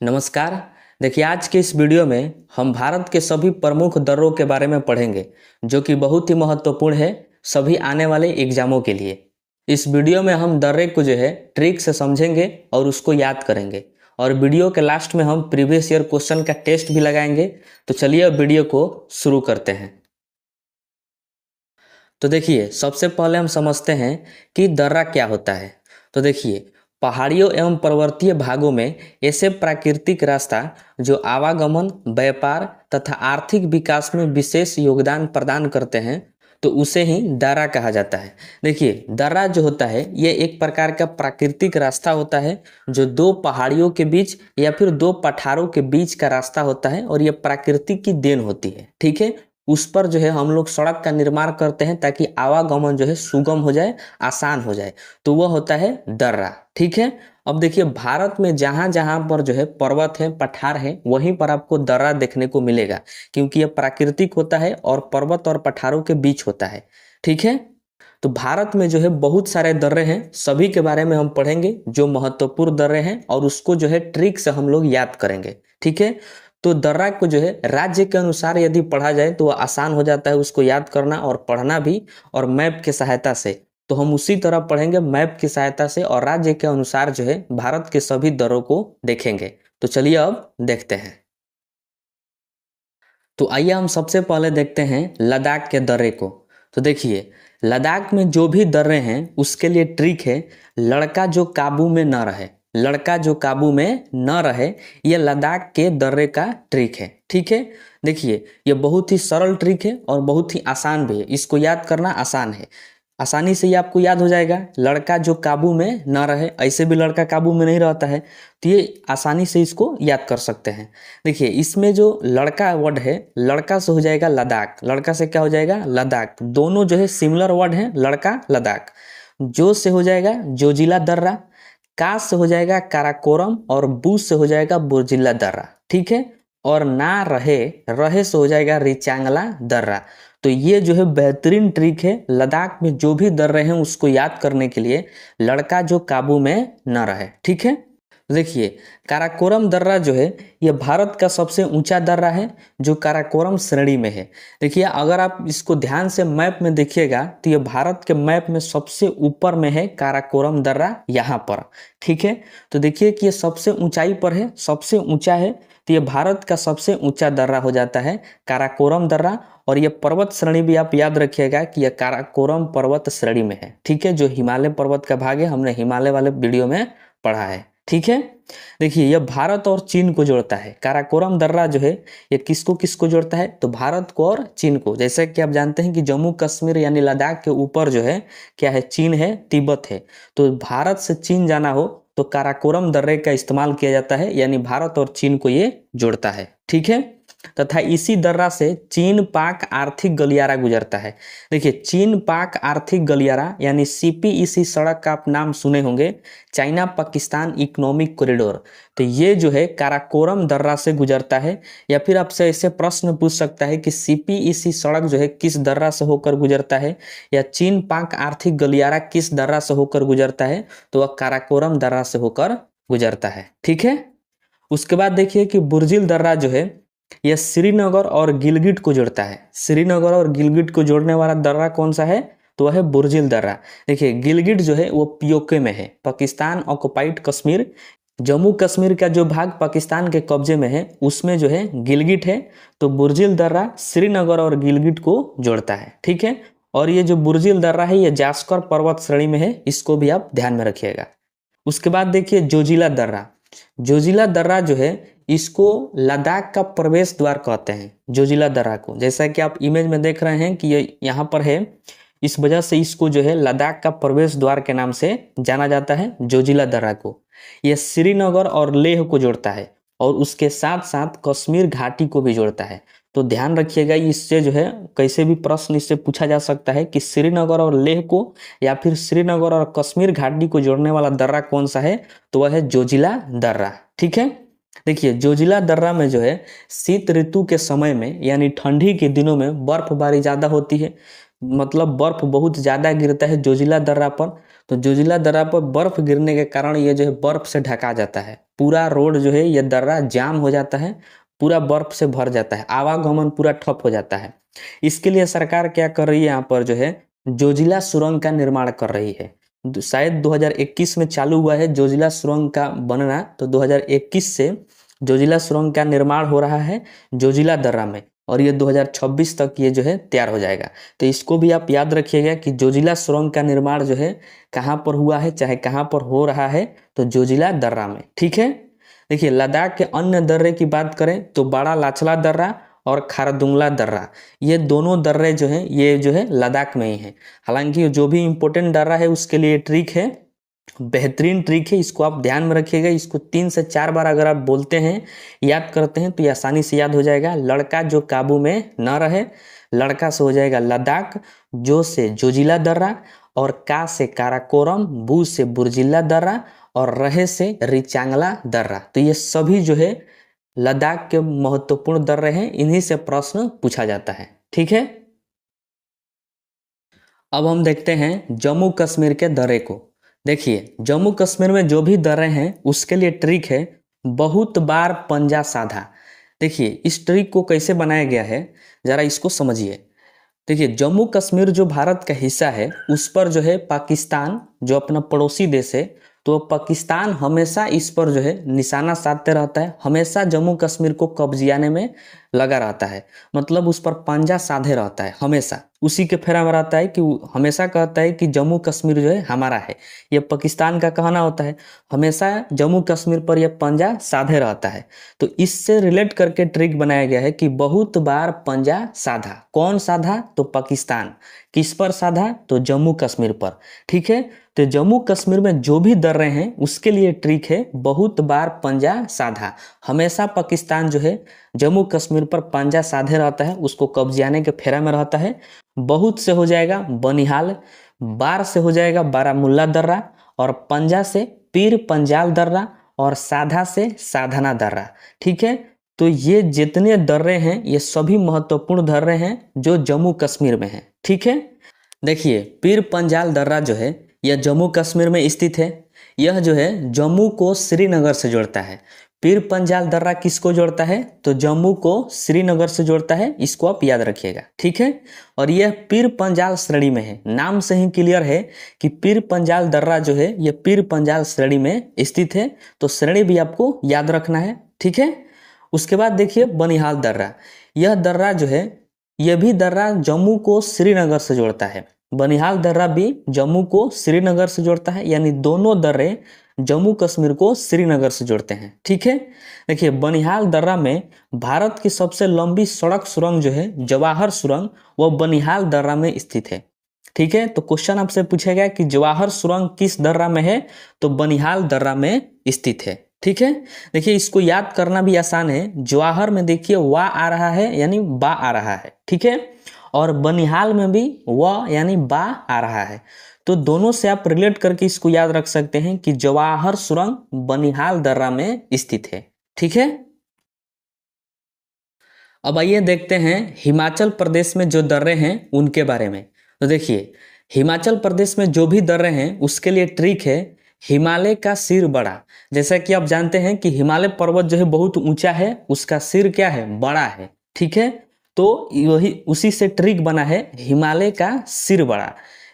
नमस्कार। देखिए, आज के इस वीडियो में हम भारत के सभी प्रमुख दर्रों के बारे में पढ़ेंगे जो कि बहुत ही महत्वपूर्ण है सभी आने वाले एग्जामों के लिए। इस वीडियो में हम दर्रे को जो है ट्रिक से समझेंगे और उसको याद करेंगे, और वीडियो के लास्ट में हम प्रीवियस ईयर क्वेश्चन का टेस्ट भी लगाएंगे। तो चलिए अब वीडियो को शुरू करते हैं। तो देखिए, सबसे पहले हम समझते हैं कि दर्रा क्या होता है। तो देखिए, पहाड़ियों एवं पर्वतीय भागों में ऐसे प्राकृतिक रास्ता जो आवागमन, व्यापार तथा आर्थिक विकास में विशेष योगदान प्रदान करते हैं, तो उसे ही दर्रा कहा जाता है। देखिए, दर्रा जो होता है ये एक प्रकार का प्राकृतिक रास्ता होता है जो दो पहाड़ियों के बीच या फिर दो पठारों के बीच का रास्ता होता है, और ये प्रकृति की देन होती है। ठीक है, उस पर जो है हम लोग सड़क का निर्माण करते हैं ताकि आवागमन जो है सुगम हो जाए, आसान हो जाए, तो वह होता है दर्रा। ठीक है, अब देखिए, भारत में जहां जहां पर जो है पर्वत है, पठार है, वहीं पर आपको दर्रा देखने को मिलेगा, क्योंकि यह प्राकृतिक होता है और पर्वत और पठारों के बीच होता है। ठीक है, तो भारत में जो है बहुत सारे दर्रे हैं, सभी के बारे में हम पढ़ेंगे जो महत्वपूर्ण दर्रे हैं, और उसको जो है ट्रिक से हम लोग याद करेंगे। ठीक है, तो दर्रा को जो है राज्य के अनुसार यदि पढ़ा जाए तो वह आसान हो जाता है उसको याद करना और पढ़ना भी, और मैप की सहायता से। तो हम उसी तरह पढ़ेंगे मैप की सहायता से, और राज्य के अनुसार जो है भारत के सभी दर्रों को देखेंगे। तो चलिए अब देखते हैं। तो आइए हम सबसे पहले देखते हैं लद्दाख के दर्रे को। तो देखिए, लद्दाख में जो भी दर्रे हैं उसके लिए ट्रिक है, लड़का जो काबू में न रहे। लड़का जो काबू में न रहे, ये लद्दाख के दर्रे का ट्रिक है। ठीक है, देखिए, ये बहुत ही सरल ट्रिक है और बहुत ही आसान भी है, इसको याद करना आसान है। आसानी से ही आपको याद हो जाएगा, लड़का जो काबू में न रहे। ऐसे भी लड़का काबू में नहीं रहता है, तो ये आसानी से इसको याद कर सकते हैं। देखिए, इसमें जो लड़का वर्ड है, लड़का से हो जाएगा लद्दाख, लड़का से क्या हो जाएगा लद्दाख। दोनों जो है सिमिलर वर्ड है, लड़का लद्दाख। जो से हो जाएगा जोजिला दर्रा, का से हो जाएगा काराकोरम, और बू से हो जाएगा बुर्जिला दर्रा। ठीक है, और ना रहे, रहे से हो जाएगा रिचांगला दर्रा। तो ये जो है बेहतरीन ट्रिक है लद्दाख में जो भी दर्रे हैं उसको याद करने के लिए, लड़का जो काबू में न रहे। ठीक है, देखिए, काराकोरम दर्रा जो है ये भारत का सबसे ऊंचा दर्रा है जो काराकोरम श्रेणी में है। देखिए, अगर आप इसको ध्यान से मैप में देखिएगा तो ये भारत के मैप में सबसे ऊपर में है काराकोरम दर्रा, यहाँ पर। ठीक है, तो देखिए कि ये सबसे ऊंचाई पर है, सबसे ऊंचा है, तो ये भारत का सबसे ऊंचा दर्रा हो जाता है काराकोरम दर्रा। और ये पर्वत श्रेणी भी आप याद रखिएगा कि यह काराकोरम पर्वत श्रेणी में है। ठीक है, जो हिमालय पर्वत का भाग है, हमने हिमालय वाले वीडियो में पढ़ा है। ठीक है, देखिए, यह भारत और चीन को जोड़ता है। काराकोरम दर्रा जो है ये किसको किसको जोड़ता है, तो भारत को और चीन को। जैसे कि आप जानते हैं कि जम्मू कश्मीर यानी लद्दाख के ऊपर जो है क्या है, चीन है, तिब्बत है। तो भारत से चीन जाना हो तो काराकोरम दर्रे का इस्तेमाल किया जाता है, यानी भारत और चीन को ये जोड़ता है। ठीक है, तथा इसी दर्रा से चीन पाक आर्थिक गलियारा गुजरता है। देखिए, चीन पाक आर्थिक गलियारा यानी सीपीईसी सड़क का आप नाम सुने होंगे, चाइना पाकिस्तान इकोनॉमिक कॉरिडोर। तो ये जो है काराकोरम दर्रा से गुजरता है। या फिर आपसे ऐसे प्रश्न पूछ सकता है कि सीपीईसी सड़क जो है किस दर्रा से होकर गुजरता है, या चीन पाक आर्थिक गलियारा किस दर्रा से होकर गुजरता है, तो वह काराकोरम दर्रा से होकर गुजरता है। ठीक है, उसके बाद देखिए कि बुर्जिल दर्रा जो है यह श्रीनगर और गिलगिट को जोड़ता है। श्रीनगर और गिलगिट को जोड़ने वाला दर्रा कौन सा है, तो वह है बुर्जिल दर्रा। देखिए, गिलगिट जो है वो पीओके में है, पाकिस्तान ऑक्युपाइड कश्मीर। जम्मू कश्मीर का जो भाग पाकिस्तान के कब्जे में है उसमें जो है गिलगिट है। तो बुर्जिल दर्रा श्रीनगर और गिलगिट को जोड़ता है। ठीक है, और ये जो बुर्जिल दर्रा है ये जास्कर पर्वत श्रेणी में है, इसको भी आप ध्यान में रखिएगा। उसके बाद देखिए जोजिला दर्रा। जोजिला दर्रा जो है इसको लद्दाख का प्रवेश द्वार कहते हैं, जोजिला दर्रा को। जैसा कि आप इमेज में देख रहे हैं कि ये यहाँ पर है, इस वजह से इसको जो है लद्दाख का प्रवेश द्वार के नाम से जाना जाता है, जोजिला दर्रा को। यह श्रीनगर और लेह को जोड़ता है, और उसके साथ साथ कश्मीर घाटी को भी जोड़ता है। तो ध्यान रखिएगा, इससे जो है कैसे भी प्रश्न इससे पूछा जा सकता है कि श्रीनगर और लेह को या फिर श्रीनगर और कश्मीर घाटी को जोड़ने वाला दर्रा कौन सा है, तो वह है जोजिला दर्रा। ठीक है, देखिए, जोजिला दर्रा में जो है शीत ऋतु के समय में यानी ठंडी के दिनों में बर्फबारी ज़्यादा होती है, मतलब बर्फ बहुत ज़्यादा गिरता है जोजिला दर्रा पर। तो जोजिला दर्रा पर बर्फ गिरने के कारण ये जो है बर्फ से ढका जाता है, पूरा रोड जो है ये दर्रा जाम हो जाता है, पूरा बर्फ से भर जाता है, आवागमन पूरा ठप हो जाता है। इसके लिए सरकार क्या कर रही है, यहाँ पर जो है जोजिला सुरंग का निर्माण कर रही है। शायद 2021 में चालू हुआ है जोजिला सुरंग का बनना, तो 2021 से जोजिला सुरंग का निर्माण हो रहा है जोजिला दर्रा में, और ये 2026 तक ये जो है तैयार हो जाएगा। तो इसको भी आप याद रखिएगा कि जोजिला सुरंग का निर्माण जो है कहाँ पर हुआ है, चाहे कहाँ पर हो रहा है, तो जोजिला दर्रा में। ठीक है, देखिए लद्दाख के अन्य दर्रे की बात करें तो बड़ा लाचला दर्रा और खारदुंगला दर्रा, ये दोनों दर्रे जो हैं ये जो है लद्दाख में ही हैं। हालांकि जो भी इम्पोर्टेंट दर्रा है उसके लिए ट्रिक है, बेहतरीन ट्रिक है, इसको आप ध्यान में रखिएगा। इसको 3 से 4 बार अगर आप बोलते हैं, याद करते हैं, तो ये आसानी से याद हो जाएगा। लड़का जो काबू में न रहे, लड़का से हो जाएगा लद्दाख, जो से जोजिला दर्रा, और का से काराकोरम, बू से बुर्जिला दर्रा, और रहे से रिचांगला दर्रा। तो ये सभी जो है लद्दाख के महत्वपूर्ण दर्रे हैं, इन्हीं से प्रश्न पूछा जाता है। ठीक है, अब हम देखते हैं जम्मू कश्मीर के दर्रे को। देखिए जम्मू कश्मीर में जो भी दर्रे हैं उसके लिए ट्रिक है बहुत बार पंजा साधा। देखिए इस ट्रिक को कैसे बनाया गया है, जरा इसको समझिए। देखिए जम्मू कश्मीर जो भारत का हिस्सा है उस पर जो है पाकिस्तान जो अपना पड़ोसी देश है, तो पाकिस्तान हमेशा इस पर जो है निशाना साधते रहता है, हमेशा जम्मू कश्मीर को कब्जियाने में लगा रहता है, मतलब उस पर पंजा साधे रहता है, हमेशा उसी के फेरा में रहता है कि हमेशा कहता है कि जम्मू कश्मीर जो है हमारा है। ये पाकिस्तान का कहना होता है, हमेशा जम्मू कश्मीर पर यह पंजा साधे रहता है। तो इससे रिलेट करके ट्रिक बनाया गया है कि बहुत बार पंजा साधा। कौन साधा? तो पाकिस्तान। किस पर साधा? तो जम्मू कश्मीर पर। ठीक है, तो जम्मू कश्मीर में जो भी दर्रे हैं उसके लिए ट्रिक है बहुत बार पंजा साधा। हमेशा पाकिस्तान जो है जम्मू कश्मीर पर पंजा साधे रहता है, उसको कब्जियाने के फेरा में रहता है। बहुत से हो जाएगा बनिहाल, बार से हो जाएगा बारामुल्ला दर्रा, और पंजा से पीर पंजाल दर्रा, और साधा से साधना दर्रा। ठीक है, तो ये जितने दर्रे हैं ये सभी महत्वपूर्ण दर्रे हैं जो जम्मू कश्मीर में हैं। ठीक है, देखिए पीर पंजाल दर्रा जो है यह जम्मू कश्मीर में स्थित है। यह जो है जम्मू को श्रीनगर से जोड़ता है। पीर पंजाल दर्रा किसको जोड़ता है? तो जम्मू को श्रीनगर से जोड़ता है, इसको आप याद रखिएगा। ठीक है, और यह पीर पंजाल श्रेणी में है। नाम से ही क्लियर है कि पीर पंजाल दर्रा जो है यह पीर पंजाल श्रेणी में स्थित है, तो श्रेणी भी आपको याद रखना है। ठीक है, उसके बाद देखिए बनिहाल दर्रा। यह दर्रा जो है यह भी दर्रा जम्मू को श्रीनगर से जोड़ता है। बनिहाल दर्रा भी जम्मू को श्रीनगर से जोड़ता है, यानी दोनों दर्रे जम्मू कश्मीर को श्रीनगर से जोड़ते हैं। ठीक है, देखिए बनिहाल दर्रा में भारत की सबसे लंबी सड़क सुरंग जो है जवाहर सुरंग, वह बनिहाल दर्रा में स्थित है। ठीक है, तो क्वेश्चन आपसे पूछेगा कि जवाहर सुरंग किस दर्रा में है? तो बनिहाल दर्रा में स्थित है। ठीक है, देखिए इसको याद करना भी आसान है। जवाहर में देखिए वा आ रहा है यानी बा आ रहा है। ठीक है, और बनिहाल में भी व यानी बा आ रहा है, तो दोनों से आप रिलेट करके इसको याद रख सकते हैं कि जवाहर सुरंग बनिहाल दर्रा में स्थित है। ठीक है, अब आइए देखते हैं हिमाचल प्रदेश में जो दर्रे हैं उनके बारे में। तो देखिए हिमाचल प्रदेश में जो भी दर्रे हैं उसके लिए ट्रिक है हिमालय का सिर बड़ा। जैसा कि आप जानते हैं कि हिमालय पर्वत जो है बहुत ऊंचा है, उसका सिर क्या है? बड़ा है। ठीक है, तो वही उसी से ट्रिक बना है हिमालय का सिर बड़ा।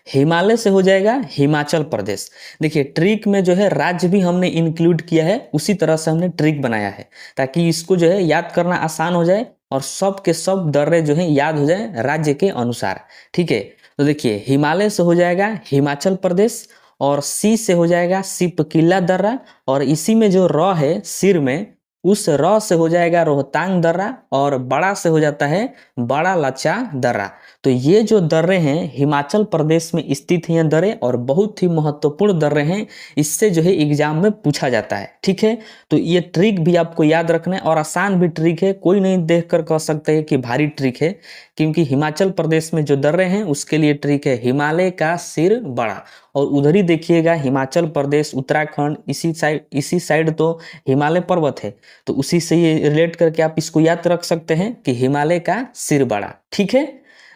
हिमालय से हो जाएगा हिमाचल प्रदेश। देखिए ट्रिक में जो है राज्य भी हमने इंक्लूड किया है, उसी तरह से हमने ट्रिक बनाया है ताकि इसको जो है याद करना आसान हो जाए और सब के सब दर्रे जो है याद हो जाए राज्य के अनुसार। ठीक है, तो देखिए हिमालय से हो जाएगा हिमाचल प्रदेश, और सी से हो जाएगा सिपकिला दर्रा, और इसी में जो र है सिर में, उस र से हो जाएगा रोहतांग दर्रा, और बड़ा से हो जाता है बड़ा लाचा दर्रा। तो ये जो दर्रे हैं हिमाचल प्रदेश में स्थित हैं दर्रे, और बहुत ही महत्वपूर्ण दर्रे हैं, इससे जो है एग्जाम में पूछा जाता है। ठीक है, तो ये ट्रिक भी आपको याद रखना है, और आसान भी ट्रिक है, कोई नहीं देख कर कह सकते हैं कि भारी ट्रिक है, क्योंकि हिमाचल प्रदेश में जो दर्रे हैं उसके लिए ट्रिक है हिमालय का सिर बड़ा। और उधर ही देखिएगा हिमाचल प्रदेश उत्तराखंड इसी साइड तो हिमालय पर्वत है, तो उसी से ये रिलेट करके आप इसको याद रख सकते हैं कि हिमालय का सिर बड़ा। ठीक है,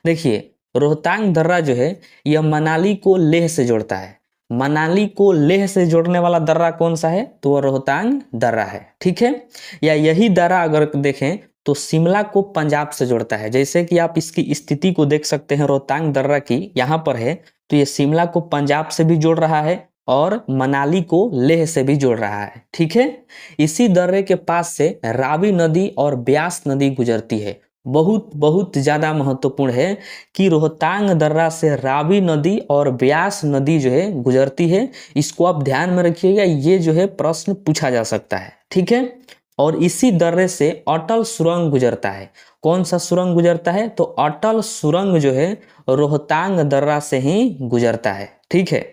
देखिए रोहतांग दर्रा जो है यह मनाली को लेह से जोड़ता है। मनाली को लेह से जोड़ने वाला दर्रा कौन सा है, तो वह रोहतांग दर्रा है। ठीक है, या यही दर्रा अगर देखें तो शिमला को पंजाब से जोड़ता है। जैसे कि आप इसकी स्थिति को देख सकते हैं, रोहतांग दर्रा की यहाँ पर है, तो ये शिमला को पंजाब से भी जोड़ रहा है और मनाली को लेह से भी जोड़ रहा है। ठीक है, इसी दर्रे के पास से रावी नदी और ब्यास नदी गुजरती है। बहुत बहुत ज्यादा महत्वपूर्ण है कि रोहतांग दर्रा से रावी नदी और ब्यास नदी जो है गुजरती है। इसको आप ध्यान में रखिएगा, ये जो है प्रश्न पूछा जा सकता है। ठीक है, और इसी दर्रे से अटल सुरंग गुजरता है। कौन सा सुरंग गुजरता है, तो अटल सुरंग जो है रोहतांग दर्रा से ही गुजरता है। ठीक है,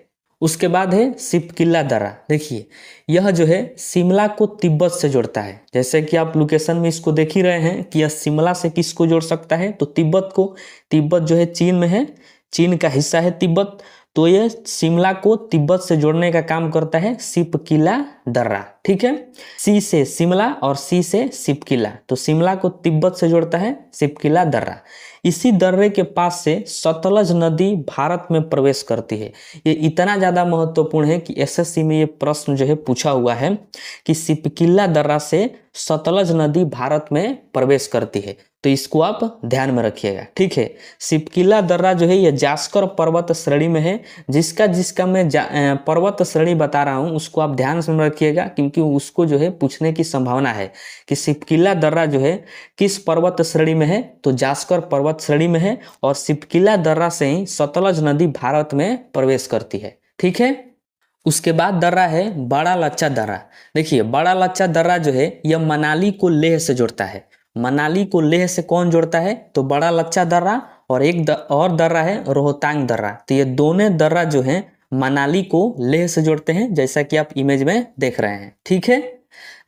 उसके बाद है सिपकिला दर्रा। देखिए, यह जो है शिमला को तिब्बत से जोड़ता है। जैसे कि आप लोकेशन में इसको देख ही रहे हैं कि यह शिमला से किसको जोड़ सकता है, तो तिब्बत को। तिब्बत जो है चीन में है, चीन का हिस्सा है तिब्बत, तो यह शिमला को तिब्बत से जोड़ने का काम करता है सिपकिला दर्रा। ठीक है, सी से शिमला और सी से सिपकिला, तो शिमला को तिब्बत से जोड़ता है सिपकिला दर्रा। इसी दर्रे के पास से सतलज नदी भारत में प्रवेश करती है। ये इतना ज़्यादा महत्वपूर्ण है कि एसएससी में ये प्रश्न जो है पूछा हुआ है कि सिपकिला दर्रा से सतलज नदी भारत में प्रवेश करती है, तो इसको आप ध्यान में रखिएगा। ठीक है, सिपकिला दर्रा जो है ये जास्कर पर्वत श्रेणी में है। जिसका जिसका मैं पर्वत श्रेणी बता रहा हूँ उसको आप ध्यान से रखिएगा, क्योंकि उसको जो है पूछने की संभावना है कि सिपकिला दर्रा जो है किस पर्वत श्रेणी में है, तो जास्कर पर्वत श्रेणी में है, और सिपकिला दर्रा से ही सतलज नदी भारत में प्रवेश करती है। ठीक है, उसके बाद दर्रा है बड़ा लच्चा दर्रा। देखिए, बड़ा लच्चा दर्रा जो है यह मनाली को लेह से जोड़ता है। मनाली को लेह से कौन जोड़ता है, तो बड़ा लच्चा दर्रा, और एक और दर्रा है रोहतांग दर्रा। तो ये दोनों दर्रा जो हैं मनाली को लेह से जोड़ते हैं, जैसा कि आप इमेज में देख रहे हैं। ठीक है,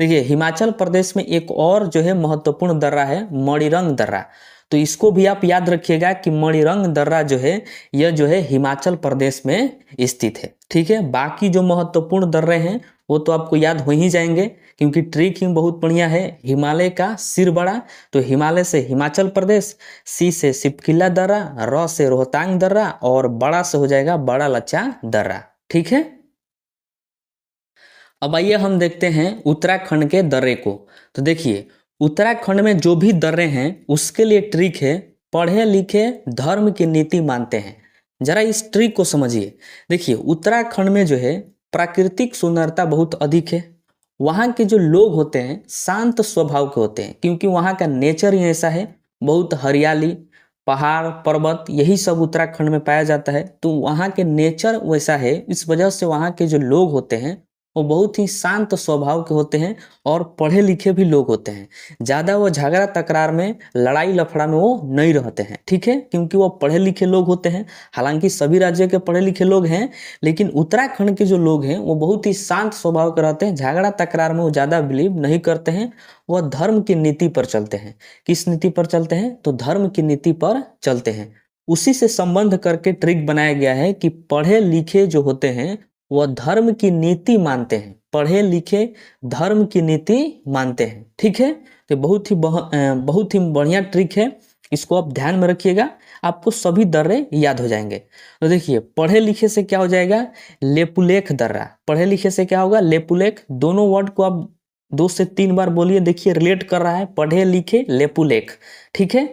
देखिए हिमाचल प्रदेश में एक और जो है महत्वपूर्ण दर्रा है मणिरंग दर्रा। तो इसको भी आप याद रखिएगा कि मणिरंग दर्रा जो है यह जो है हिमाचल प्रदेश में स्थित है। ठीक है, बाकी जो महत्वपूर्ण दर्रे हैं वो तो आपको याद हो ही जाएंगे, क्योंकि ट्रिक ही बहुत बढ़िया है। हिमालय का सिर बड़ा, तो हिमालय से हिमाचल प्रदेश, सी से सिपकिला दर्रा, र से रोहतांग दर्रा, और बड़ा से हो जाएगा बड़ा लच्चा दर्रा। ठीक है, अब आइए हम देखते हैं उत्तराखंड के दर्रे को। तो देखिए, उत्तराखंड में जो भी दर्रे हैं उसके लिए ट्रिक है, पढ़े लिखे धर्म की नीति मानते हैं। जरा इस ट्रिक को समझिए। देखिए, उत्तराखंड में जो है प्राकृतिक सुंदरता बहुत अधिक है। वहाँ के जो लोग होते हैं शांत स्वभाव के होते हैं, क्योंकि वहाँ का नेचर ही ऐसा है, बहुत हरियाली, पहाड़ पर्वत, यही सब उत्तराखंड में पाया जाता है। तो वहाँ के नेचर वैसा है, इस वजह से वहाँ के जो लोग होते हैं वो बहुत ही शांत स्वभाव के होते हैं और पढ़े लिखे भी लोग होते हैं। ज़्यादा वो झगड़ा तकरार में, लड़ाई लफड़ा में वो नहीं रहते हैं। ठीक है, क्योंकि वो पढ़े लिखे लोग होते हैं। हालांकि सभी राज्यों के पढ़े लिखे लोग हैं, लेकिन उत्तराखंड के जो लोग हैं वो बहुत ही शांत स्वभाव के रहते हैं। झगड़ा तकरार में वो ज़्यादा बिलीव नहीं करते हैं। वह धर्म की नीति पर चलते हैं। किस नीति पर चलते हैं, तो धर्म की नीति पर चलते हैं। उसी से संबंध करके ट्रिक बनाया गया है कि पढ़े लिखे जो होते हैं वह धर्म की नीति मानते हैं। पढ़े लिखे धर्म की नीति मानते हैं। ठीक है, तो बहुत ही बढ़िया ट्रिक है, इसको आप ध्यान में रखिएगा, आपको सभी दर्रे याद हो जाएंगे। तो देखिए, पढ़े लिखे से क्या हो जाएगा, लेपुलेख दर्रा। पढ़े लिखे से क्या होगा, लेपुलेख। दोनों वर्ड को आप 2 से 3 बार बोलिए, देखिए रिलेट कर रहा है, पढ़े लिखे लेपुलेख। ठीक है,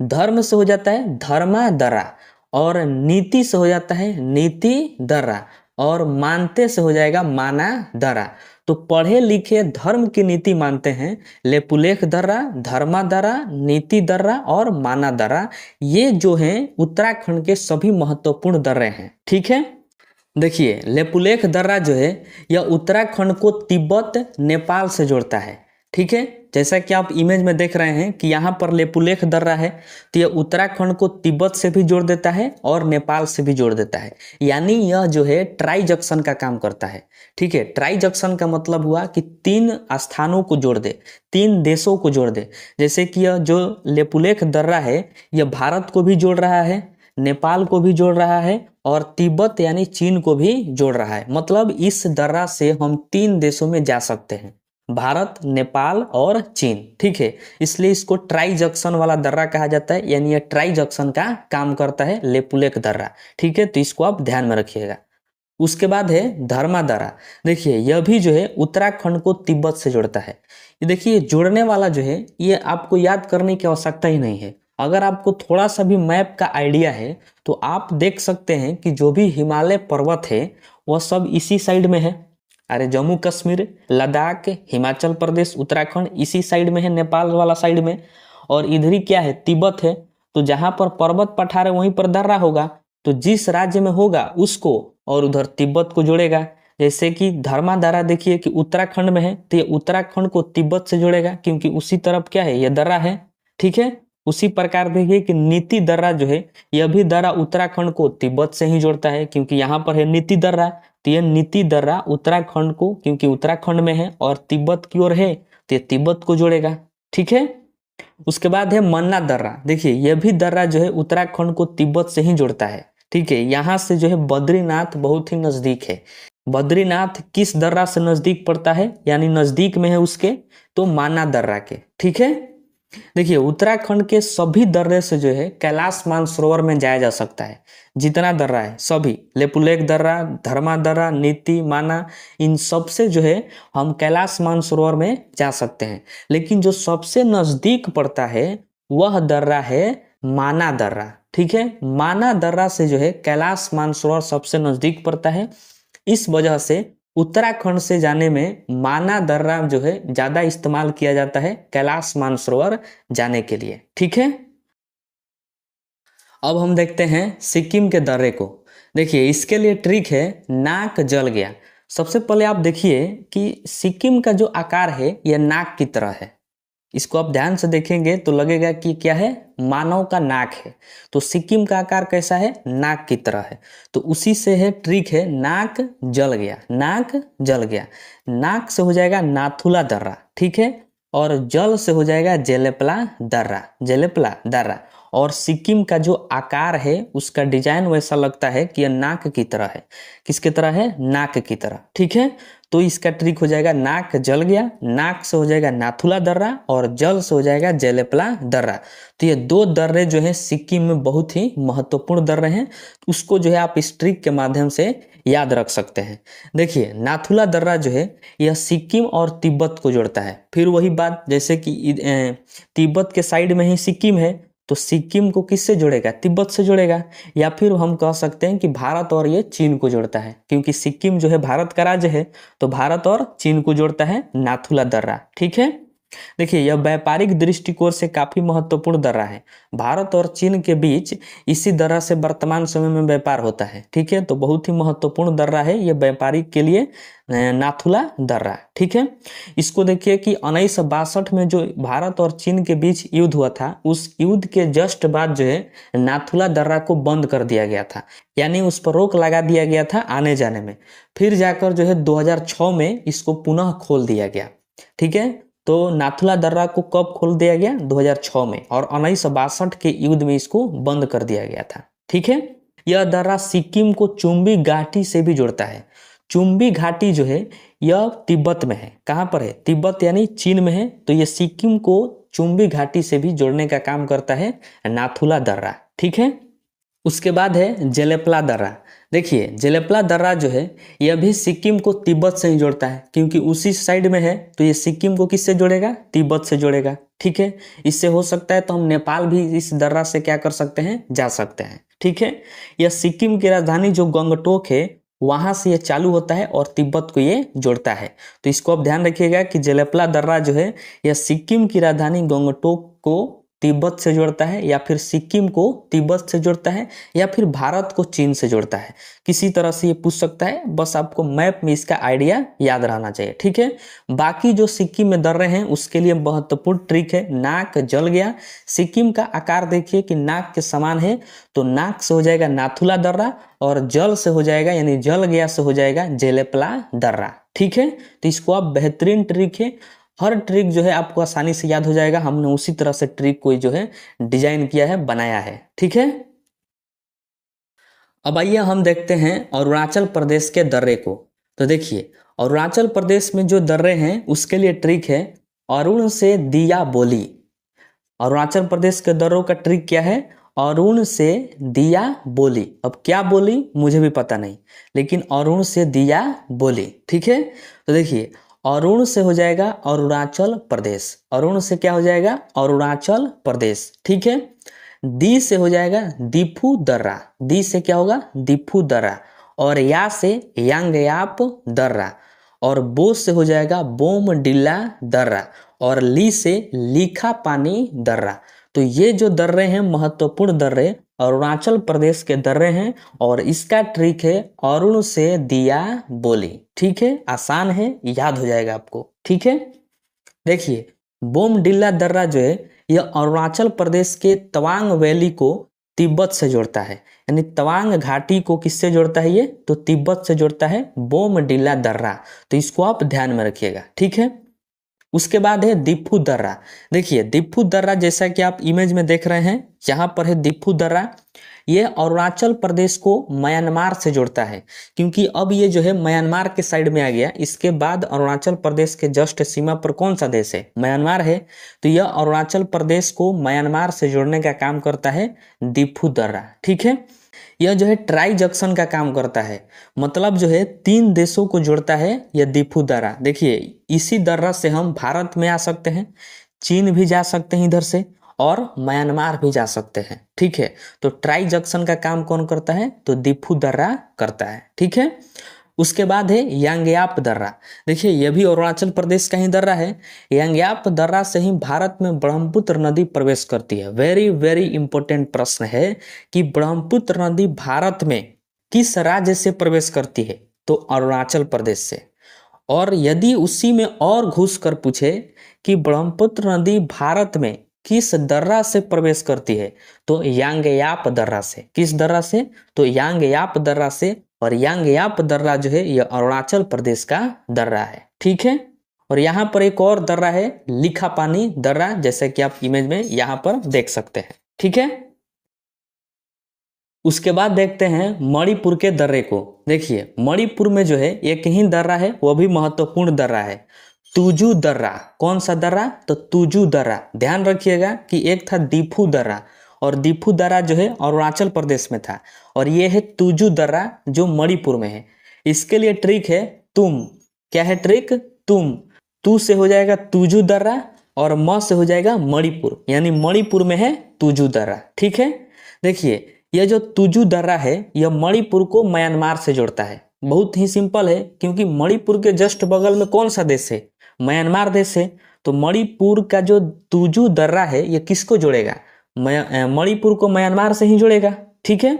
धर्म से हो जाता है धर्मा दर्रा, और नीति से हो जाता है नीति दर्रा, और मानते से हो जाएगा माना दर्रा। तो पढ़े लिखे धर्म की नीति मानते हैं, लेपुलेख दर्रा, धर्मा दर्रा, नीति दर्रा और माना दर्रा। ये जो हैं उत्तराखंड के सभी महत्वपूर्ण दर्रे हैं। ठीक है, देखिए लेपुलेख दर्रा जो है यह उत्तराखंड को तिब्बत नेपाल से जोड़ता है। ठीक है, जैसा कि आप इमेज में देख रहे हैं कि यहाँ पर लेपुलेख दर्रा है, तो यह उत्तराखंड को तिब्बत से भी जोड़ देता है और नेपाल से भी जोड़ देता है। यानी यह जो है ट्राई जंक्शन का काम करता है। ठीक है, ट्राई जंक्शन का मतलब हुआ कि 3 स्थानों को जोड़ दे, 3 देशों को जोड़ दे। जैसे कि यह जो लेपुलेख दर्रा है यह भारत को भी जोड़ रहा है, नेपाल को भी जोड़ रहा है, और तिब्बत यानी चीन को भी जोड़ रहा है। मतलब इस दर्रा से हम 3 देशों में जा सकते हैं, भारत, नेपाल और चीन। ठीक है, इसलिए इसको ट्राई जंक्शन वाला दर्रा कहा जाता है, यानी यह ट्राई जंक्शन का काम करता है लेपुलेख दर्रा। ठीक है, तो इसको आप ध्यान में रखिएगा। उसके बाद है धर्मा दर्रा। देखिए यह भी जो है उत्तराखंड को तिब्बत से जोड़ता है। ये देखिए जोड़ने वाला जो है ये आपको याद करने की आवश्यकता ही नहीं है। अगर आपको थोड़ा सा भी मैप का आइडिया है तो आप देख सकते हैं कि जो भी हिमालय पर्वत है वह सब इसी साइड में है। अरे जम्मू कश्मीर, लद्दाख, हिमाचल प्रदेश, उत्तराखंड इसी साइड में है, नेपाल वाला साइड में। और इधर ही क्या है, तिब्बत है। तो जहां पर पर्वत पठार है वहीं पर दर्रा होगा। तो जिस राज्य में होगा उसको और उधर तिब्बत को जोड़ेगा। जैसे कि धर्मा दर्रा देखिए कि उत्तराखंड में है तो ये उत्तराखंड को तिब्बत से जोड़ेगा क्योंकि उसी तरफ क्या है, ये दर्रा है। ठीक है। उसी प्रकार देखिए कि नीति दर्रा जो है यह भी दर्रा उत्तराखंड को तिब्बत से ही जोड़ता है क्योंकि यहाँ पर है नीति दर्रा। तो ये नीति दर्रा उत्तराखंड को, क्योंकि उत्तराखंड में है और तिब्बत की ओर है, तो ये तिब्बत को जोड़ेगा। ठीक है। उसके बाद है मन्ना दर्रा। देखिए यह भी दर्रा जो है उत्तराखंड को तिब्बत से ही जोड़ता है। ठीक है। यहाँ से जो है बद्रीनाथ बहुत ही नजदीक है। बद्रीनाथ किस दर्रा से नजदीक पड़ता है, यानी नजदीक में है उसके, तो माना दर्रा के। ठीक है। देखिए उत्तराखंड के सभी दर्रे से जो है कैलाश मानसरोवर में जाया जा सकता है। जितना दर्रा है सभी, लेपुलेख दर्रा, धर्मा दर्रा, नीति, माना, इन सब से जो है हम कैलाश मानसरोवर में जा सकते हैं। लेकिन जो सबसे नजदीक पड़ता है वह दर्रा है माना दर्रा। ठीक है। माना दर्रा से जो है कैलाश मानसरोवर सबसे नजदीक पड़ता है। इस वजह से उत्तराखंड से जाने में माना दर्रा जो है ज्यादा इस्तेमाल किया जाता है कैलाश मानसरोवर जाने के लिए। ठीक है। अब हम देखते हैं सिक्किम के दर्रे को। देखिए इसके लिए ट्रिक है नाक जल गया। सबसे पहले आप देखिए कि सिक्किम का जो आकार है यह नाक की तरह है। इसको आप ध्यान से देखेंगे तो लगेगा कि क्या है, मानव का नाक है। तो सिक्किम का आकार कैसा है, नाक की तरह है। तो उसी से है ट्रिक है नाक जल गया। नाक जल गया, नाक से हो जाएगा नाथुला दर्रा। ठीक है। और जल से हो जाएगा जेलेपला दर्रा। जेलेपला दर्रा। और सिक्किम का जो आकार है उसका डिजाइन वैसा लगता है कि यह नाक की तरह है। किसकी तरह है, नाक की तरह। ठीक है। तो इसका ट्रिक हो जाएगा नाक जल गया, नाक से हो जाएगा नाथुला दर्रा और जल से हो जाएगा जेलेपला दर्रा। तो ये दो दर्रे जो है सिक्किम में बहुत ही महत्वपूर्ण दर्रे हैं। उसको जो है आप इस ट्रिक के माध्यम से याद रख सकते हैं। देखिए नाथुला दर्रा जो है यह सिक्किम और तिब्बत को जोड़ता है। फिर वही बात, जैसे कि तिब्बत के साइड में ही सिक्किम है तो सिक्किम को किससे जोड़ेगा, तिब्बत से जोड़ेगा। या फिर हम कह सकते हैं कि भारत और ये चीन को जोड़ता है क्योंकि सिक्किम जो है भारत का राज्य है। तो भारत और चीन को जोड़ता है नाथुला दर्रा। ठीक है। देखिए यह व्यापारिक दृष्टिकोण से काफी महत्वपूर्ण दर्रा है। भारत और चीन के बीच इसी दर्रा से वर्तमान समय में व्यापार होता है। ठीक है। तो बहुत ही महत्वपूर्ण दर्रा है यह व्यापारिक के लिए, नाथुला दर्रा। ठीक है। इसको देखिए कि 1962 में जो भारत और चीन के बीच युद्ध हुआ था, उस युद्ध के जस्ट बाद जो है नाथुला दर्रा को बंद कर दिया गया था, यानी उस पर रोक लगा दिया गया था आने जाने में। फिर जाकर जो है 2006 में इसको पुनः खोल दिया गया। ठीक है। तो नाथुला दर्रा को कब खोल दिया गया, 2006 में, और 1962 के युद्ध में इसको बंद कर दिया गया था। ठीक है। यह दर्रा सिक्किम को चुम्बी घाटी से भी जोड़ता है। चुम्बी घाटी जो है यह तिब्बत में है। कहाँ पर है, तिब्बत यानी चीन में है। तो यह सिक्किम को चुम्बी घाटी से भी जोड़ने का काम करता है नाथुला दर्रा। ठीक है। उसके बाद है जेलेपला दर्रा। देखिए जेलेपला दर्रा जो है यह भी सिक्किम को तिब्बत से ही जोड़ता है क्योंकि उसी साइड में है। तो ये सिक्किम को किससे जोड़ेगा, तिब्बत से जोड़ेगा। ठीक है। इससे हो सकता है तो हम नेपाल भी इस दर्रा से क्या कर सकते हैं, जा सकते हैं। ठीक है। यह सिक्किम की राजधानी जो गंगटोक है वहां से ये चालू होता है और तिब्बत को ये जोड़ता है। तो इसको आप ध्यान रखिएगा कि जेलेपला दर्रा जो है यह सिक्किम की राजधानी गंगटोक को तिब्बत से जोड़ता है, या फिर सिक्किम को तिब्बत से जोड़ता है, या फिर भारत को चीन से जोड़ता है। किसी तरह से ये पूछ सकता है, बस आपको मैप में इसका आइडिया याद रहना चाहिए। ठीक है। बाकी जो सिक्किम में दर्रे हैं उसके लिए महत्वपूर्ण ट्रिक है नाक जल गया। सिक्किम का आकार देखिए कि नाक के समान है। तो नाक से हो जाएगा नाथुला दर्रा और जल से हो जाएगा, यानी जल गया से हो जाएगा जेलेपला दर्रा। ठीक है। तो इसको आप बेहतरीन ट्रिक है, हर ट्रिक जो है आपको आसानी से याद हो जाएगा। हमने उसी तरह से ट्रिक को जो है डिजाइन किया है, बनाया है। ठीक है। अब आइए हम देखते हैं अरुणाचल प्रदेश के दर्रे को। तो देखिए अरुणाचल प्रदेश में जो दर्रे हैं उसके लिए ट्रिक है अरुण से दिया बोली। अरुणाचल प्रदेश के दर्रों का ट्रिक क्या है, अरुण से दिया बोली। अब क्या बोली मुझे भी पता नहीं, लेकिन अरुण से दिया बोली। ठीक है, तो देखिए अरुण से हो जाएगा अरुणाचल प्रदेश। अरुण से क्या हो जाएगा? अरुणाचल प्रदेश। ठीक है, दी से हो जाएगा दीफू दर्रा। दी से क्या होगा? दीफू दर्रा। और या से यांगयाप दर्रा। और बो से हो जाएगा बोमडिल्ला दर्रा। और ली से लीखा पानी दर्रा। तो ये जो दर्रे हैं महत्वपूर्ण दर्रे अरुणाचल प्रदेश के दर्रे हैं, और इसका ट्रिक है अरुण से दिया बोली। ठीक है, आसान है, याद हो जाएगा आपको। ठीक है, देखिए बोमडिल्ला दर्रा जो है यह अरुणाचल प्रदेश के तवांग वैली को तिब्बत से जोड़ता है। यानी तवांग घाटी को किससे जोड़ता है? ये तो तिब्बत से जोड़ता है बोमडिल्ला दर्रा। तो इसको आप ध्यान में रखिएगा। ठीक है, उसके बाद है दीफू दर्रा। देखिए दीफू दर्रा जैसा कि आप इमेज में देख रहे हैं, यहाँ पर है दीफू दर्रा। ये अरुणाचल प्रदेश को म्यांमार से जोड़ता है, क्योंकि अब ये जो है म्यांमार के साइड में आ गया। इसके बाद अरुणाचल प्रदेश के जस्ट सीमा पर कौन सा देश है? म्यांमार है। तो यह अरुणाचल प्रदेश को म्यांमार से जोड़ने का काम करता है दीफू दर्रा। ठीक है, यह जो है ट्राई जंक्शन का काम करता है, मतलब जो है 3 देशों को जोड़ता है यह दीफू दर्रा। देखिए इसी दर्रा से हम भारत में आ सकते हैं, चीन भी जा सकते हैं इधर से, और म्यांमार भी जा सकते हैं। ठीक है, तो ट्राई जंक्शन का काम कौन करता है? तो दीफू दर्रा करता है। ठीक है, उसके बाद है यांगयाप दर्रा। देखिए यह भी अरुणाचल प्रदेश का ही दर्रा है। यांगयाप दर्रा से ही भारत में ब्रह्मपुत्र नदी प्रवेश करती है। वेरी वेरी इंपॉर्टेंट प्रश्न है कि ब्रह्मपुत्र नदी भारत में किस राज्य से प्रवेश करती है? तो अरुणाचल प्रदेश से। और यदि उसी में और घुस कर पूछे कि ब्रह्मपुत्र नदी भारत में किस दर्रा से प्रवेश करती है? तो यांगयाप दर्रा से। किस दर्रा से? तो यांगयाप दर्रा से। और यांगयाप दर्रा जो है यह अरुणाचल प्रदेश का दर्रा है। ठीक है, और यहाँ पर एक और दर्रा है लिखा पानी दर्रा, जैसे कि आप इमेज में यहाँ पर देख सकते हैं। ठीक है, उसके बाद देखते हैं मणिपुर के दर्रे को। देखिए मणिपुर में जो है एक ही दर्रा है, वह भी महत्वपूर्ण दर्रा है, तुजू दर्रा। कौन सा दर्रा? तो तुजू दर्रा। ध्यान रखिएगा कि एक था दीफू दर्रा, और दीफू दर्रा जो है अरुणाचल प्रदेश में था, और ये है तुजू दर्रा जो मणिपुर में है। इसके लिए ट्रिक है तुम। क्या है ट्रिक? तुम। तू से हो जाएगा तुजू दर्रा, और म से हो जाएगा मणिपुर, यानी मणिपुर में है तुजू दर्रा। ठीक है, देखिए यह जो तुजू दर्रा है यह मणिपुर को म्यांमार से जोड़ता है। बहुत ही सिंपल है, क्योंकि मणिपुर के जस्ट बगल में कौन सा देश है? म्यांमार देश है। तो मणिपुर का जो तुजू दर्रा है यह किसको जोड़ेगा? मणिपुर को म्यांमार से ही जोड़ेगा। ठीक है,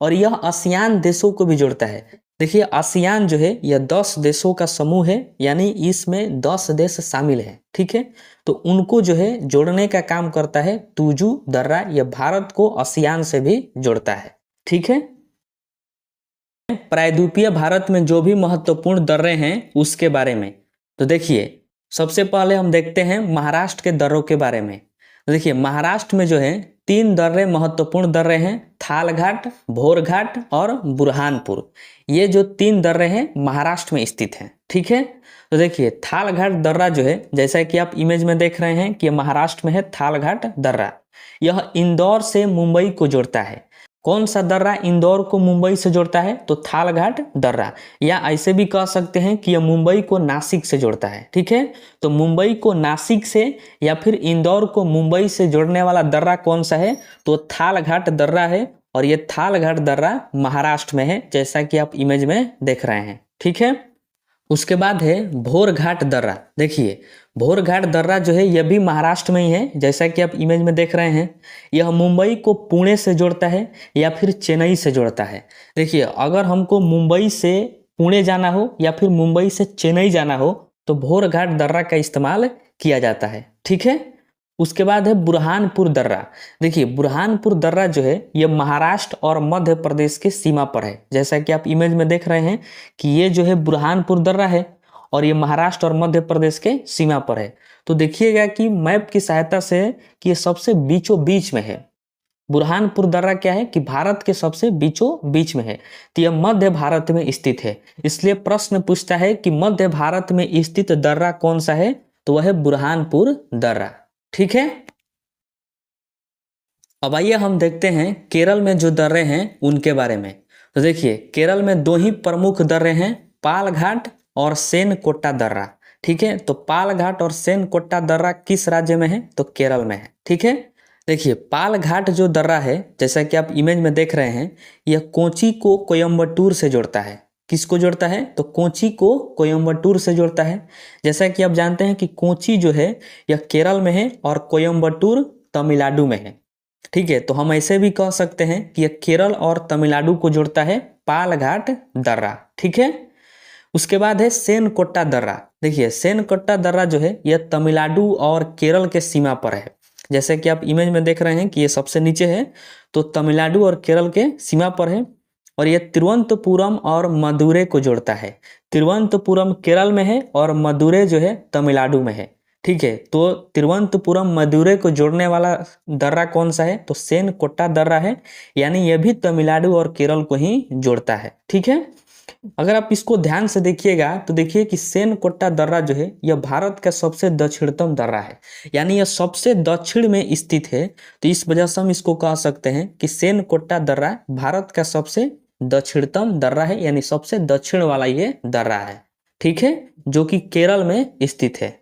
और यह आसियान देशों को भी जोड़ता है। देखिए आसियान जो है यह 10 देशों का समूह है, यानी इसमें 10 देश शामिल हैं। ठीक है, तो उनको जो है जोड़ने का काम करता है तुजू दर्रा। यह भारत को आसियान से भी जोड़ता है। ठीक है, प्रायद्वीपीय भारत में जो भी महत्वपूर्ण दर्रे हैं उसके बारे में। तो देखिए सबसे पहले हम देखते हैं महाराष्ट्र के दर्रों के बारे में। तो देखिए महाराष्ट्र में जो है 3 दर्रे महत्वपूर्ण दर्रे हैं, थालघाट, भोरघाट और बुरहानपुर। ये जो 3 दर्रे हैं महाराष्ट्र में स्थित हैं। ठीक है, तो देखिए थालघाट दर्रा जो है, जैसा कि आप इमेज में देख रहे हैं कि महाराष्ट्र में है थालघाट दर्रा। यह इंदौर से मुंबई को जोड़ता है। कौन सा दर्रा इंदौर को मुंबई से जोड़ता है? तो थालघाट दर्रा। या ऐसे भी कह सकते हैं कि यह मुंबई को नासिक से जोड़ता है। ठीक है, तो मुंबई को नासिक से या फिर इंदौर को मुंबई से जोड़ने वाला दर्रा कौन सा है? तो थालघाट दर्रा है, और यह थालघाट दर्रा महाराष्ट्र में है, जैसा कि आप इमेज में देख रहे हैं। ठीक है, उसके बाद है भोरघाट दर्रा। देखिए भोरघाट दर्रा जो है यह भी महाराष्ट्र में ही है, जैसा कि आप इमेज में देख रहे हैं। यह मुंबई को पुणे से जोड़ता है या फिर चेन्नई से जोड़ता है। देखिए अगर हमको मुंबई से पुणे जाना हो या फिर मुंबई से चेन्नई जाना हो तो भोरघाट दर्रा का इस्तेमाल किया जाता है। ठीक है, उसके बाद है बुरहानपुर दर्रा। देखिए बुरहानपुर दर्रा जो है यह महाराष्ट्र और मध्य प्रदेश के सीमा पर है, जैसा कि आप इमेज में देख रहे हैं कि ये जो है बुरहानपुर दर्रा है, और ये महाराष्ट्र और मध्य प्रदेश के सीमा पर है। तो देखिएगा कि मैप की सहायता से कि ये सबसे बीचों बीच में है। बुरहानपुर दर्रा क्या है कि भारत के सबसे बीचों बीच में है, तो यह मध्य भारत में स्थित है। इसलिए प्रश्न पूछता है कि मध्य भारत में स्थित दर्रा कौन सा है? तो वह है बुरहानपुर दर्रा। ठीक है, अब आइए हम देखते हैं केरल में जो दर्रे हैं उनके बारे में। तो देखिए केरल में दो ही प्रमुख दर्रे हैं, पाल घाट और सेनकोट्टा दर्रा। ठीक है, तो पाल घाट और सेनकोट्टा दर्रा किस राज्य में है? तो केरल में है। ठीक है, देखिए पाल घाट जो दर्रा है, जैसा कि आप इमेज में देख रहे हैं, यह कोची को कोयम्बटूर से जोड़ता है। किसको जोड़ता है? तो कोची को कोयम्बटूर से जोड़ता है। जैसा कि आप जानते हैं कि कोची जो है यह केरल में है और कोयम्बटूर तमिलनाडु में है। ठीक है, तो हम ऐसे भी कह सकते हैं कि यह केरल और तमिलनाडु को जोड़ता है पाल घाट दर्रा। ठीक है, उसके बाद है सेनकोट्टा दर्रा। देखिए सेनकोट्टा दर्रा जो है यह तमिलनाडु और केरल के सीमा पर है। जैसे कि आप इमेज में देख रहे हैं कि ये सबसे नीचे है, तो तमिलनाडु और केरल के सीमा पर है। और यह तिरुवनंतपुरम और मदुरै को जोड़ता है। तिरुवनंतपुरम केरल में है और मदुरै जो है तमिलनाडु में है। ठीक है, तो तिरुवनंतपुरम मदुरै को जोड़ने वाला दर्रा कौन सा है? तो सेनकोट्टा दर्रा है, यानी यह भी तमिलनाडु और केरल को ही जोड़ता है। ठीक है, अगर आप इसको ध्यान से देखिएगा तो देखिए कि सेनकोट्टा दर्रा जो है यह भारत का सबसे दक्षिणतम दर्रा है, यानी यह सबसे दक्षिण में स्थित है। तो इस वजह से हम इसको कह सकते हैं कि सेनकोट्टा दर्रा भारत का सबसे दक्षिणतम दर्रा है, यानी सबसे दक्षिण वाला ये दर्रा है। ठीक है, जो कि केरल में स्थित है।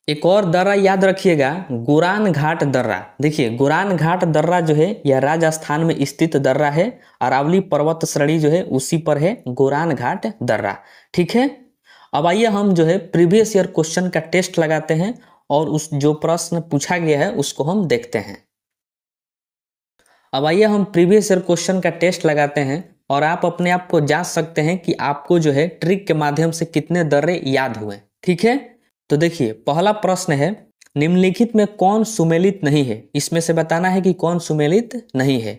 एक और दर्रा याद रखिएगा, गोरान घाट दर्रा। देखिए गोरान घाट दर्रा जो है यह राजस्थान में स्थित दर्रा है। अरावली पर्वत श्रेणी जो है उसी पर है गोरान घाट दर्रा। ठीक है, अब आइए हम जो है प्रीवियस ईयर क्वेश्चन का टेस्ट लगाते हैं और उस जो प्रश्न पूछा गया है उसको हम देखते हैं। अब आइए हम प्रीवियस ईयर क्वेश्चन का टेस्ट लगाते हैं और आप अपने आप को जांच सकते हैं कि आपको जो है ट्रिक के माध्यम से कितने दर्रे याद हुए। ठीक है, तो देखिए पहला प्रश्न है, निम्नलिखित में कौन सुमेलित नहीं है? इसमें से बताना है कि कौन सुमेलित नहीं है।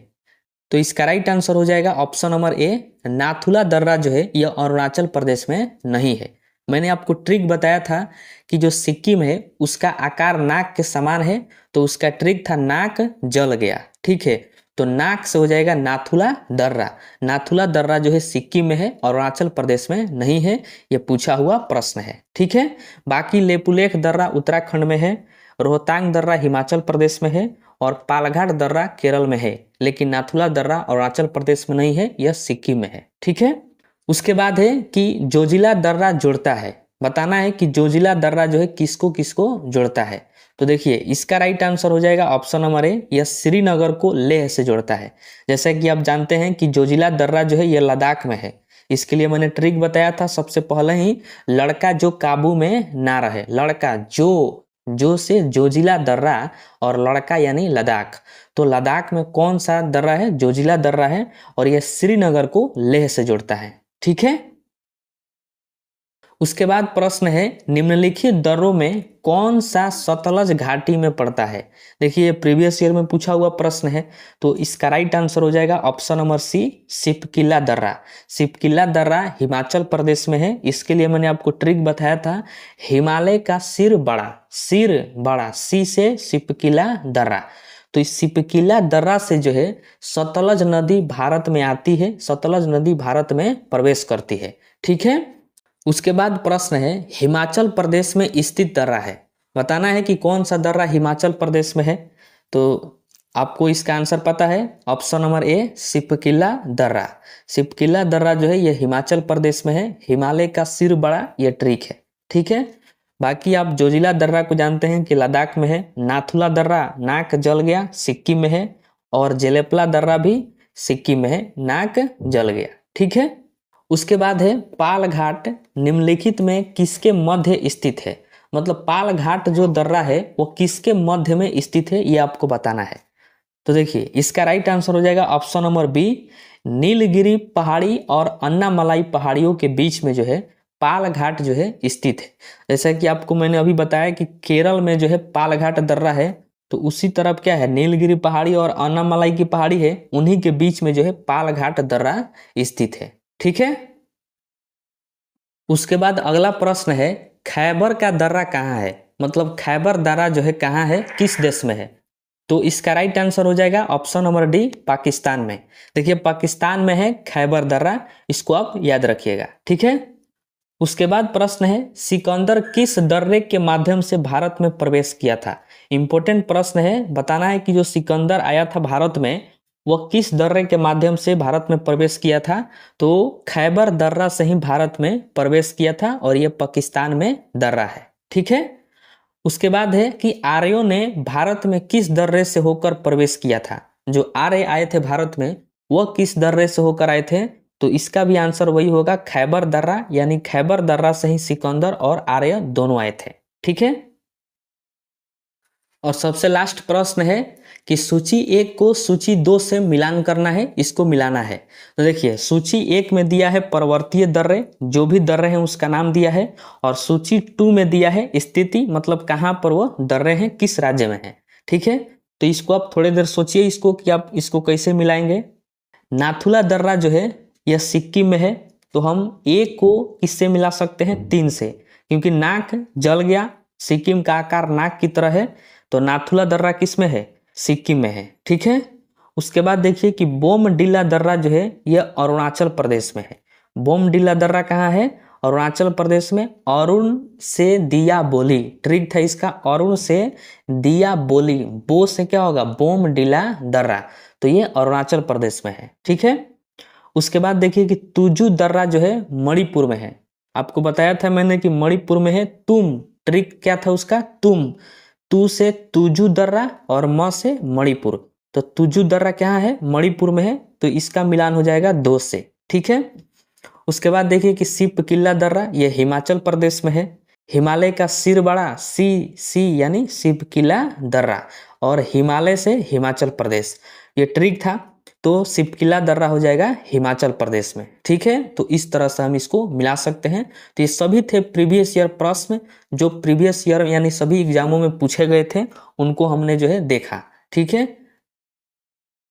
तो इसका राइट आंसर हो जाएगा ऑप्शन नंबर ए, नाथुला दर्रा जो है यह अरुणाचल प्रदेश में नहीं है। मैंने आपको ट्रिक बताया था कि जो सिक्किम है उसका आकार नाक के समान है, तो उसका ट्रिक था नाक जल गया। ठीक है, तो नाक से हो जाएगा नाथुला दर्रा। नाथुला दर्रा जो है सिक्किम में है, अरुणाचल प्रदेश में नहीं है। यह पूछा हुआ प्रश्न है। ठीक है, बाकी लेपुलेख दर्रा उत्तराखंड में है, रोहतांग दर्रा हिमाचल प्रदेश में है और पालघाट दर्रा केरल में है, लेकिन नाथुला दर्रा अरुणाचल प्रदेश में नहीं है, यह सिक्किम में है। ठीक है, उसके बाद है कि जोजिला दर्रा जोड़ता है। बताना है कि जोजिला दर्रा जो है किसको किसको जोड़ता है। तो देखिए इसका राइट आंसर हो जाएगा ऑप्शन नंबर ए, यह श्रीनगर को लेह से जोड़ता है। जैसा कि आप जानते हैं कि जोजिला दर्रा जो है यह लद्दाख में है। इसके लिए मैंने ट्रिक बताया था सबसे पहले ही, लड़का जो काबू में ना रहे। लड़का जो से जोजिला दर्रा और लड़का यानी लद्दाख। तो लद्दाख में कौन सा दर्रा है? जोजिला दर्रा है, और यह श्रीनगर को लेह से जोड़ता है। ठीक है, उसके बाद प्रश्न है, निम्नलिखित दर्रों में कौन सा सतलज घाटी में पड़ता है? देखिए प्रीवियस ईयर में पूछा हुआ प्रश्न है, तो इसका राइट आंसर हो जाएगा ऑप्शन नंबर सी, सिपकिला दर्रा। सिपकिला दर्रा हिमाचल प्रदेश में है। इसके लिए मैंने आपको ट्रिक बताया था, हिमालय का सिर बड़ा, सी से सिपकिला दर्रा। तो इस सिपकिला दर्रा से जो है सतलज नदी भारत में आती है, सतलज नदी भारत में प्रवेश करती है। ठीक है, उसके बाद प्रश्न है, हिमाचल प्रदेश में स्थित दर्रा है। बताना है कि कौन सा दर्रा हिमाचल प्रदेश में है। तो आपको इसका आंसर पता है, ऑप्शन नंबर ए, सिपकिला दर्रा। सिपकिला दर्रा जो है यह हिमाचल प्रदेश में है, हिमालय का सिर बड़ा, यह ट्रिक है। ठीक है, बाकी आप जोजिला दर्रा को जानते हैं कि लद्दाख में है, नाथुला दर्रा नाक जल गया सिक्किम में है, और जेलेपला दर्रा भी सिक्किम में है, नाक जल गया। ठीक है, उसके बाद है पाल घाट निम्नलिखित में किसके मध्य स्थित है? मतलब पाल घाट जो दर्रा है वो किसके मध्य में स्थित है, ये आपको बताना है। तो देखिए इसका राइट आंसर हो जाएगा ऑप्शन नंबर बी, नीलगिरी पहाड़ी और अन्नामलाई पहाड़ियों के बीच में जो है पाल घाट जो है स्थित है। जैसा कि आपको मैंने अभी बताया कि केरल में जो है पाल घाट दर्रा है, तो उसी तरफ क्या है, नीलगिरी पहाड़ी और अन्नामलाई की पहाड़ी है, उन्हीं के बीच में जो है पाल घाट दर्रा स्थित है। ठीक है, उसके बाद अगला प्रश्न है, खैबर का दर्रा कहाँ है? मतलब खैबर दर्रा जो है कहाँ है, किस देश में है? तो इसका राइट आंसर हो जाएगा ऑप्शन नंबर डी, पाकिस्तान में। देखिए पाकिस्तान में है खैबर दर्रा, इसको आप याद रखिएगा। ठीक है, उसके बाद प्रश्न है सिकंदर किस दर्रे के माध्यम से भारत में प्रवेश किया था। इंपॉर्टेंट प्रश्न है, बताना है कि जो सिकंदर आया था भारत में वह किस दर्रे के माध्यम से भारत में प्रवेश किया था। तो खैबर दर्रा से ही भारत में प्रवेश किया था और यह पाकिस्तान में दर्रा है। ठीक है। उसके बाद है कि आर्यों ने भारत में किस दर्रे से होकर प्रवेश किया था। जो आर्य आए थे भारत में वह किस दर्रे से होकर आए थे। तो इसका भी आंसर वही होगा, खैबर दर्रा, यानी खैबर दर्रा से ही सिकंदर और आर्य दोनों आए थे। ठीक है। और सबसे लास्ट प्रश्न है कि सूची 1 को सूची 2 से मिलान करना है, इसको मिलाना है। तो देखिए सूची 1 में दिया है पर्वतीय दर्रे, जो भी दर्रे हैं उसका नाम दिया है, और सूची 2 में दिया है स्थिति, मतलब कहाँ पर वो दर्रे हैं, किस राज्य में है। ठीक है। तो इसको आप थोड़ी देर सोचिए इसको कि आप इसको कैसे मिलाएंगे। नाथुला दर्रा जो है यह सिक्किम में है, तो हम ए को किससे मिला सकते हैं, 3 से, क्योंकि नाक जल गया, सिक्किम का आकार नाक की तरह है, तो नाथुला दर्रा किस में है, सिक्किम में है। ठीक है। उसके बाद देखिए कि बोमडिला दर्रा जो है यह अरुणाचल प्रदेश में है। बोमडिला दर्रा कहाँ है, अरुणाचल प्रदेश में। अरुण से दिया बोली, ट्रिक था इसका, अरुण से दिया बोली, बो से क्या होगा, बोमडिला दर्रा, तो ये अरुणाचल प्रदेश में है। ठीक है। उसके बाद देखिए कि तुजू दर्रा जो है मणिपुर में है। आपको बताया था मैंने कि मणिपुर में है। तुम, ट्रिक क्या था उसका, तुम, तू से तुजू दर्रा और म से मणिपुर, तो तुजू दर्रा क्या है, मणिपुर में है, तो इसका मिलान हो जाएगा 2 से। ठीक है। उसके बाद देखिए कि सिपकिला दर्रा ये हिमाचल प्रदेश में है। हिमालय का सिर बड़ा, सी यानी सिपकिला दर्रा, और हिमालय से हिमाचल प्रदेश, ये ट्रिक था, तो सिपकिला दर्रा हो जाएगा हिमाचल प्रदेश में। ठीक है। तो इस तरह से हम इसको मिला सकते हैं। तो ये सभी थे प्रीवियस ईयर प्रश्न, जो प्रीवियस ईयर यानी सभी एग्जामों में पूछे गए थे, उनको हमने जो है देखा। ठीक है।